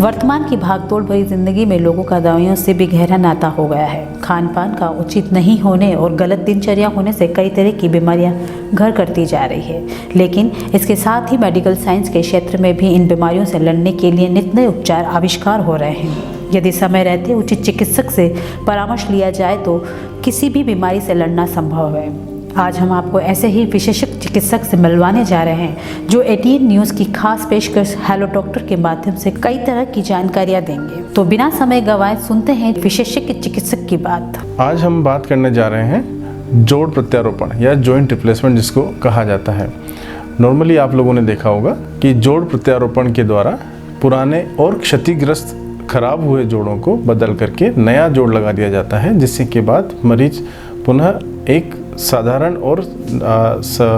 वर्तमान की भागदौड़ भरी जिंदगी में लोगों का दवाइयों से भी गहरा नाता हो गया है। खान पान का उचित नहीं होने और गलत दिनचर्या होने से कई तरह की बीमारियां घर करती जा रही है, लेकिन इसके साथ ही मेडिकल साइंस के क्षेत्र में भी इन बीमारियों से लड़ने के लिए नित नए उपचार आविष्कार हो रहे हैं। यदि समय रहते उचित चिकित्सक से परामर्श लिया जाए तो किसी भी बीमारी से लड़ना संभव है। आज हम आपको ऐसे ही विशेषज्ञ चिकित्सक से मिलवाने जा रहे हैं जो 18 न्यूज़ की खास पेशकश हेलो डॉक्टर के माध्यम से कई तरह की जानकारियां देंगे। तो बिना समय गंवाए सुनते हैं विशेषज्ञ चिकित्सक की बात। आज हम बात करने जा रहे हैं जोड़ प्रत्यारोपण या जॉइंट रिप्लेसमेंट जिसको कहा जाता है। नॉर्मली आप लोगों ने देखा होगा कि जोड़ प्रत्यारोपण के द्वारा पुराने और क्षतिग्रस्त खराब हुए जोड़ों को बदल करके नया जोड़ लगा दिया जाता है, जिससे के बाद मरीज पुनः एक साधारण और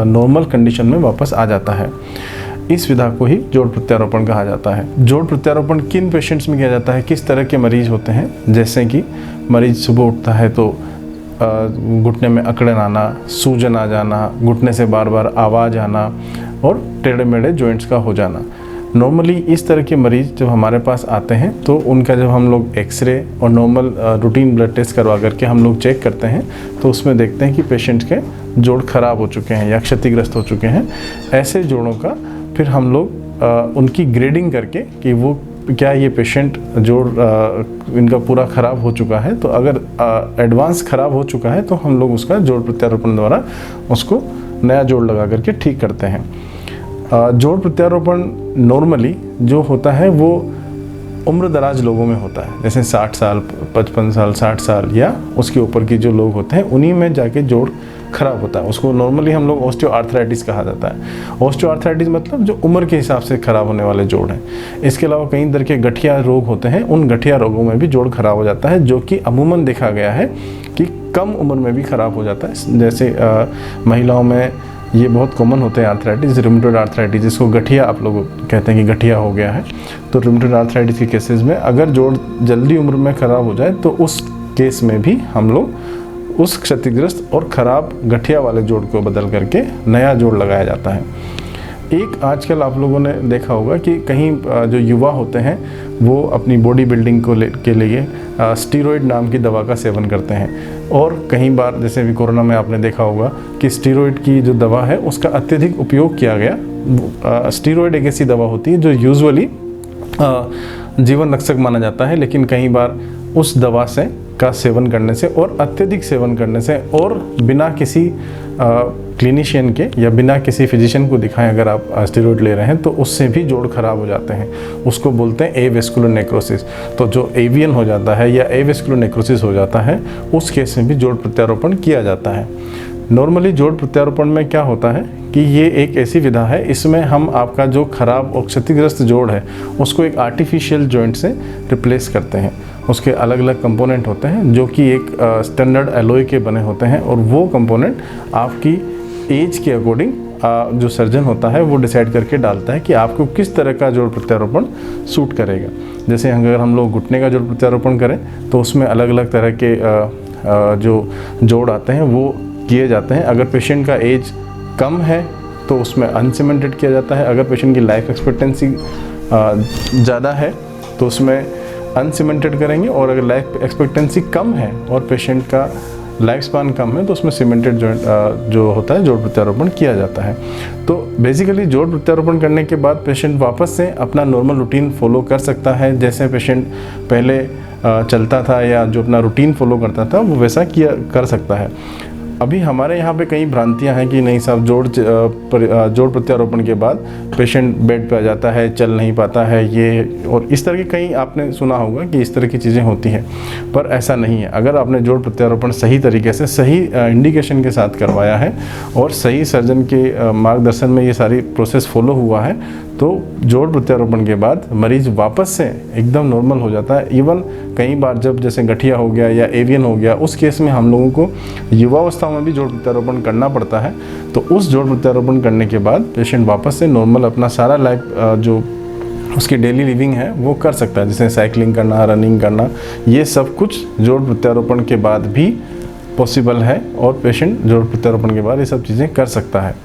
नॉर्मल कंडीशन में वापस आ जाता है। इस विधा को ही जोड़ प्रत्यारोपण कहा जाता है। जोड़ प्रत्यारोपण किन पेशेंट्स में किया जाता है, किस तरह के मरीज होते हैं? जैसे कि मरीज सुबह उठता है तो घुटने में अकड़न आना, सूजन आ जाना, घुटने से बार बार आवाज़ आना और टेढ़े मेढ़े जॉइंट्स का हो जाना। नॉर्मली इस तरह के मरीज़ जब हमारे पास आते हैं तो उनका जब हम लोग एक्सरे और नॉर्मल रूटीन ब्लड टेस्ट करवा करके हम लोग चेक करते हैं तो उसमें देखते हैं कि पेशेंट के जोड़ खराब हो चुके हैं या क्षतिग्रस्त हो चुके हैं। ऐसे जोड़ों का फिर हम लोग उनकी ग्रेडिंग करके कि वो क्या ये पेशेंट जोड़ इनका पूरा ख़राब हो चुका है, तो अगर एडवांस ख़राब हो चुका है तो हम लोग उसका जोड़ प्रत्यारोपण द्वारा उसको नया जोड़ लगा करके ठीक करते हैं। जोड़ प्रत्यारोपण नॉर्मली जो होता है वो उम्र दराज लोगों में होता है, जैसे 60 साल, 55 साल, 60 साल या उसके ऊपर की जो लोग होते हैं उन्हीं में जाके जोड़ खराब होता है। उसको नॉर्मली हम लोग ऑस्टियोआर्थराइटिस कहा जाता है। ऑस्टियोआर्थराइटिस मतलब जो उम्र के हिसाब से खराब होने वाले जोड़ हैं। इसके अलावा कई तरह के गठिया रोग होते हैं, उन गठिया रोगों में भी जोड़ खराब हो जाता है, जो कि अमूमन देखा गया है कि कम उम्र में भी खराब हो जाता है। जैसे महिलाओं में ये बहुत कॉमन होते हैं आर्थराइटिस, रिमेटॉइड आर्थराइटिस, जिसको गठिया आप लोग कहते हैं कि गठिया हो गया है। तो रिमेटॉइड आर्थराइटिस के केसेस में अगर जोड़ जल्दी उम्र में ख़राब हो जाए तो उस केस में भी हम लोग उस क्षतिग्रस्त और ख़राब गठिया वाले जोड़ को बदल करके नया जोड़ लगाया जाता है। एक आजकल आप लोगों ने देखा होगा कि कहीं जो युवा होते हैं वो अपनी बॉडी बिल्डिंग के लिए स्टीरॉयड नाम की दवा का सेवन करते हैं, और कई बार जैसे अभी कोरोना में आपने देखा होगा कि स्टीरॉयड की जो दवा है उसका अत्यधिक उपयोग किया गया। स्टीरॉयड एक ऐसी दवा होती है जो यूजुअली जीवन रक्षक माना जाता है, लेकिन कई बार उस दवा से का सेवन करने से और अत्यधिक सेवन करने से और बिना किसी क्लिनिशियन के या बिना किसी फिजिशियन को दिखाएं अगर आप स्टेरॉइड ले रहे हैं तो उससे भी जोड़ खराब हो जाते हैं। उसको बोलते हैं एवेस्कुलर नेक्रोसिस। तो जो एवियन हो जाता है या एवेस्कुलर नेक्रोसिस हो जाता है उस केस में भी जोड़ प्रत्यारोपण किया जाता है। नॉर्मली जोड़ प्रत्यारोपण में क्या होता है कि ये एक ऐसी विधा है, इसमें हम आपका जो खराब और क्षतिग्रस्त जोड़ है उसको एक आर्टिफिशियल जॉइंट से रिप्लेस करते हैं। उसके अलग अलग कंपोनेंट होते हैं जो कि एक स्टैंडर्ड एलॉय के बने होते हैं, और वो कंपोनेंट आपकी एज के अकॉर्डिंग जो सर्जन होता है वो डिसाइड करके डालता है कि आपको किस तरह का जोड़ प्रत्यारोपण सूट करेगा। जैसे अगर हम लोग घुटने का जोड़ प्रत्यारोपण करें तो उसमें अलग अलग तरह के जो जोड़ आते हैं वो किए जाते हैं। अगर पेशेंट का एज कम है तो उसमें अनसीमेंटेड किया जाता है। अगर पेशेंट की लाइफ एक्सपेक्टेंसी ज़्यादा है तो उसमें अनसीमेंटेड करेंगे, और अगर लाइफ एक्सपेक्टेंसी कम है और पेशेंट का लाइफ स्पान कम है तो उसमें सीमेंटेड जो होता है जोड़ प्रत्यारोपण किया जाता है। तो बेसिकली जोड़ प्रत्यारोपण करने के बाद पेशेंट वापस से अपना नॉर्मल रूटीन फॉलो कर सकता है। जैसे पेशेंट पहले चलता था या जो अपना रूटीन फॉलो करता था वो वैसा कर सकता है। अभी हमारे यहाँ पे कई भ्रांतियाँ हैं कि नहीं साहब जोड़ प्रत्यारोपण के बाद पेशेंट बेड पे आ जाता है, चल नहीं पाता है, ये और इस तरह की कई आपने सुना होगा कि इस तरह की चीज़ें होती हैं, पर ऐसा नहीं है। अगर आपने जोड़ प्रत्यारोपण सही तरीके से सही इंडिकेशन के साथ करवाया है और सही सर्जन के मार्गदर्शन में ये सारी प्रोसेस फॉलो हुआ है तो जोड़ प्रत्यारोपण के बाद मरीज वापस से एकदम नॉर्मल हो जाता है। इवन कई बार जब जैसे गठिया हो गया या एवियन हो गया, उस केस में हम लोगों को युवावस्था में भी जोड़ प्रत्यारोपण करना पड़ता है। तो उस जोड़ प्रत्यारोपण करने के बाद पेशेंट वापस से नॉर्मल अपना सारा लाइफ जो उसकी डेली लिविंग है वो कर सकता है, जैसे साइकिलिंग करना, रनिंग करना, ये सब कुछ जोड़ प्रत्यारोपण के बाद भी पॉसिबल है, और पेशेंट जोड़ प्रत्यारोपण के बाद ये सब चीज़ें कर सकता है।